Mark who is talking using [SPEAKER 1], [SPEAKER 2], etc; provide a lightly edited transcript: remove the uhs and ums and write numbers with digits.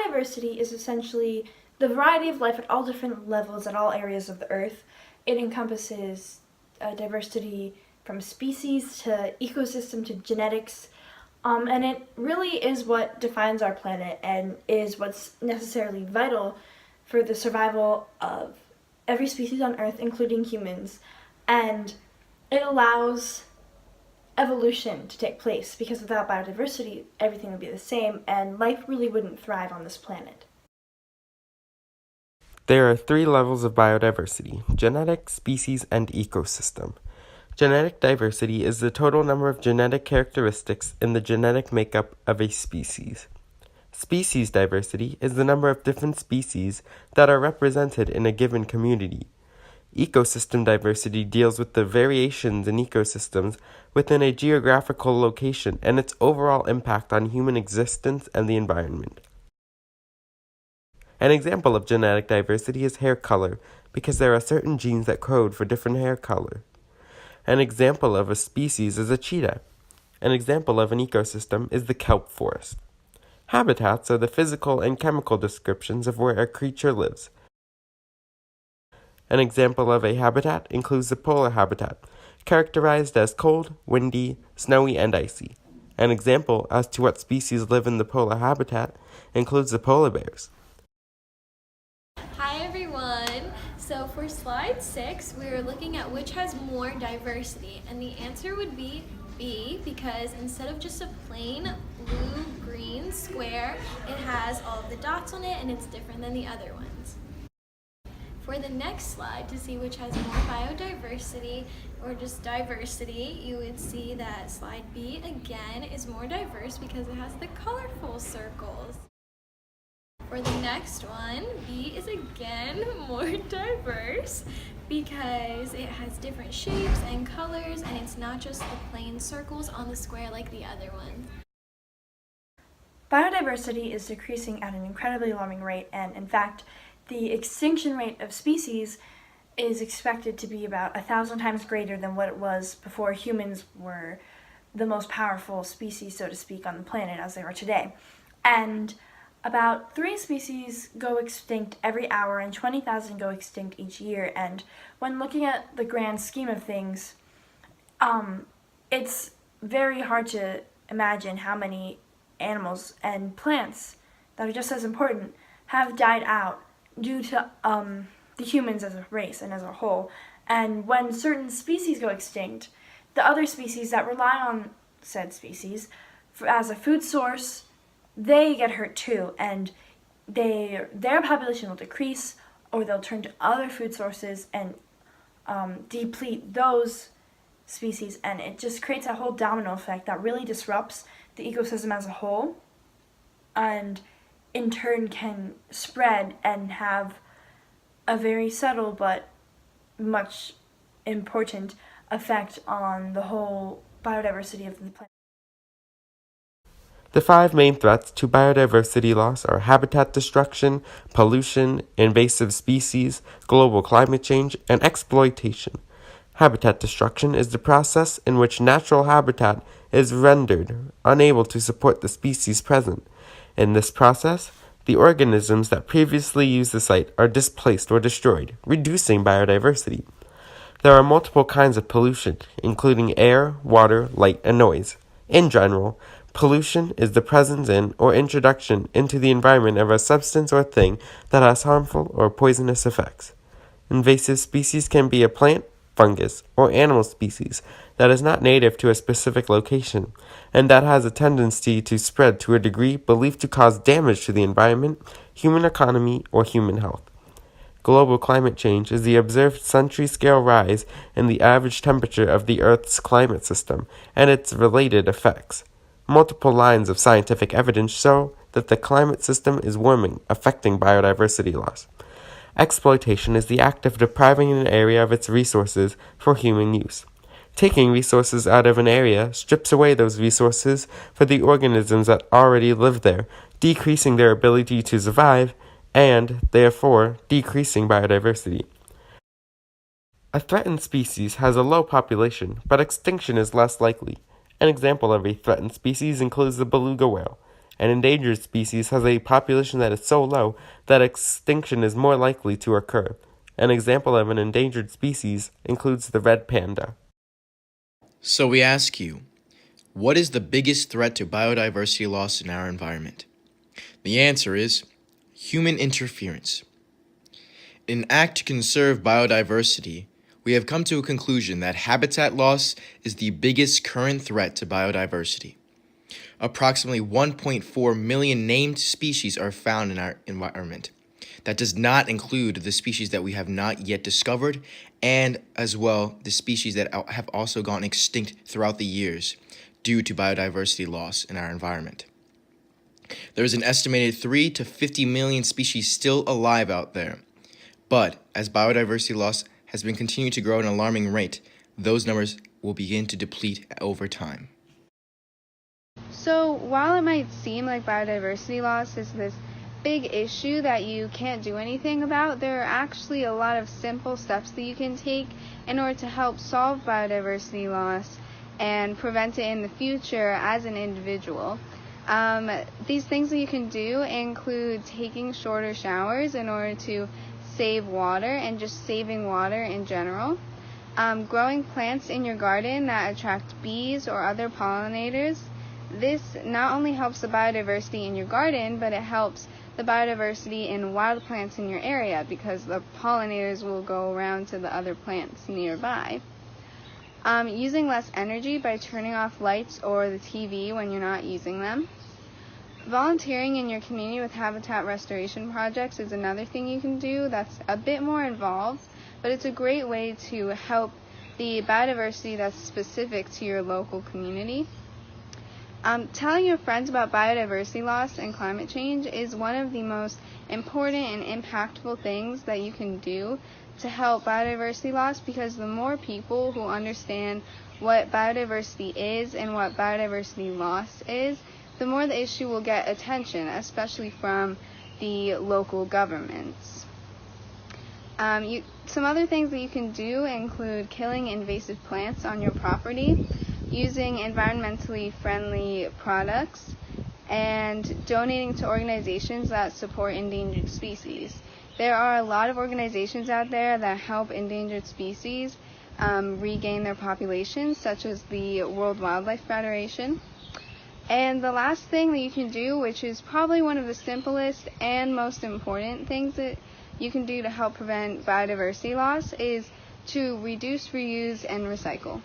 [SPEAKER 1] Biodiversity is essentially the variety of life at all different levels, at all areas of the Earth. It encompasses diversity from species to ecosystem to genetics, and it really is what defines our planet and is what's necessarily vital for the survival of every species on Earth, including humans. And it allows evolution to take place, because without biodiversity, everything would be the same and life really wouldn't thrive on this planet.
[SPEAKER 2] There are 3 levels of biodiversity: genetic, species, and ecosystem. Genetic diversity is the total number of genetic characteristics in the genetic makeup of a species. Species diversity is the number of different species that are represented in a given community. Ecosystem diversity deals with the variations in ecosystems within a geographical location and its overall impact on human existence and the environment. An example of genetic diversity is hair color, because there are certain genes that code for different hair color. An example of a species is a cheetah. An example of an ecosystem is the kelp forest. Habitats are the physical and chemical descriptions of where a creature lives. An example of a habitat includes the polar habitat, characterized as cold, windy, snowy, and icy. An example as to what species live in the polar habitat includes the polar bears.
[SPEAKER 3] Hi everyone! So for slide 6, we are looking at which has more diversity, and the answer would be B, because instead of just a plain blue-green square, it has all of the dots on it and it's different than the other ones. For the next slide, to see which has more biodiversity or just diversity, you would see that slide B again is more diverse because it has the colorful circles. For the next one, B is again more diverse because it has different shapes and colors, and it's not just the plain circles on the square like the other one.
[SPEAKER 1] Biodiversity is decreasing at an incredibly alarming rate, and in fact, the extinction rate of species is expected to be about 1,000 times greater than what it was before humans were the most powerful species, so to speak, on the planet as they are today. And about 3 species go extinct every hour and 20,000 go extinct each year. And when looking at the grand scheme of things, it's very hard to imagine how many animals and plants that are just as important have died out due to the humans as a race and as a whole. And when certain species go extinct, the other species that rely on said species as a food source, they get hurt too, and their population will decrease, or they'll turn to other food sources and deplete those species, and it just creates a whole domino effect that really disrupts the ecosystem as a whole, and in turn can spread and have a very subtle but much important effect on the whole biodiversity of the planet.
[SPEAKER 2] The 5 main threats to biodiversity loss are habitat destruction, pollution, invasive species, global climate change, and exploitation. Habitat destruction is the process in which natural habitat is rendered unable to support the species present. In this process, the organisms that previously used the site are displaced or destroyed, reducing biodiversity. There are multiple kinds of pollution, including air, water, light, and noise. In general, pollution is the presence in or introduction into the environment of a substance or thing that has harmful or poisonous effects. Invasive species can be a plant, fungus, or animal species that is not native to a specific location, and that has a tendency to spread to a degree believed to cause damage to the environment, human economy, or human health. Global climate change is the observed century-scale rise in the average temperature of the Earth's climate system and its related effects. Multiple lines of scientific evidence show that the climate system is warming, affecting biodiversity loss. Exploitation is the act of depriving an area of its resources for human use. Taking resources out of an area strips away those resources for the organisms that already live there, decreasing their ability to survive and, therefore, decreasing biodiversity. A threatened species has a low population, but extinction is less likely. An example of a threatened species includes the beluga whale. An endangered species has a population that is so low that extinction is more likely to occur. An example of an endangered species includes the red panda.
[SPEAKER 4] So we ask you, what is the biggest threat to biodiversity loss in our environment? The answer is human interference. In an act to conserve biodiversity, we have come to a conclusion that habitat loss is the biggest current threat to biodiversity. Approximately 1.4 million named species are found in our environment. That does not include the species that we have not yet discovered, and as well the species that have also gone extinct throughout the years due to biodiversity loss in our environment. There is an estimated 3 to 50 million species still alive out there. But as biodiversity loss has been continuing to grow at an alarming rate, those numbers will begin to deplete over time.
[SPEAKER 5] So while it might seem like biodiversity loss is this big issue that you can't do anything about, there are actually a lot of simple steps that you can take in order to help solve biodiversity loss and prevent it in the future as an individual. These things that you can do include taking shorter showers in order to save water and just saving water in general. Growing plants in your garden that attract bees or other pollinators. This not only helps the biodiversity in your garden, but it helps the biodiversity in wild plants in your area because the pollinators will go around to the other plants nearby. Using less energy by turning off lights or the TV when you're not using them. Volunteering in your community with habitat restoration projects is another thing you can do that's a bit more involved, but it's a great way to help the biodiversity that's specific to your local community. Telling your friends about biodiversity loss and climate change is one of the most important and impactful things that you can do to help biodiversity loss, because the more people who understand what biodiversity is and what biodiversity loss is, the more the issue will get attention, especially from the local governments. Some other things that you can do include killing invasive plants on your property, using environmentally friendly products, and donating to organizations that support endangered species. There are a lot of organizations out there that help endangered species regain their populations, such as the World Wildlife Federation. And the last thing that you can do, which is probably one of the simplest and most important things that you can do to help prevent biodiversity loss, is to reduce, reuse, and recycle.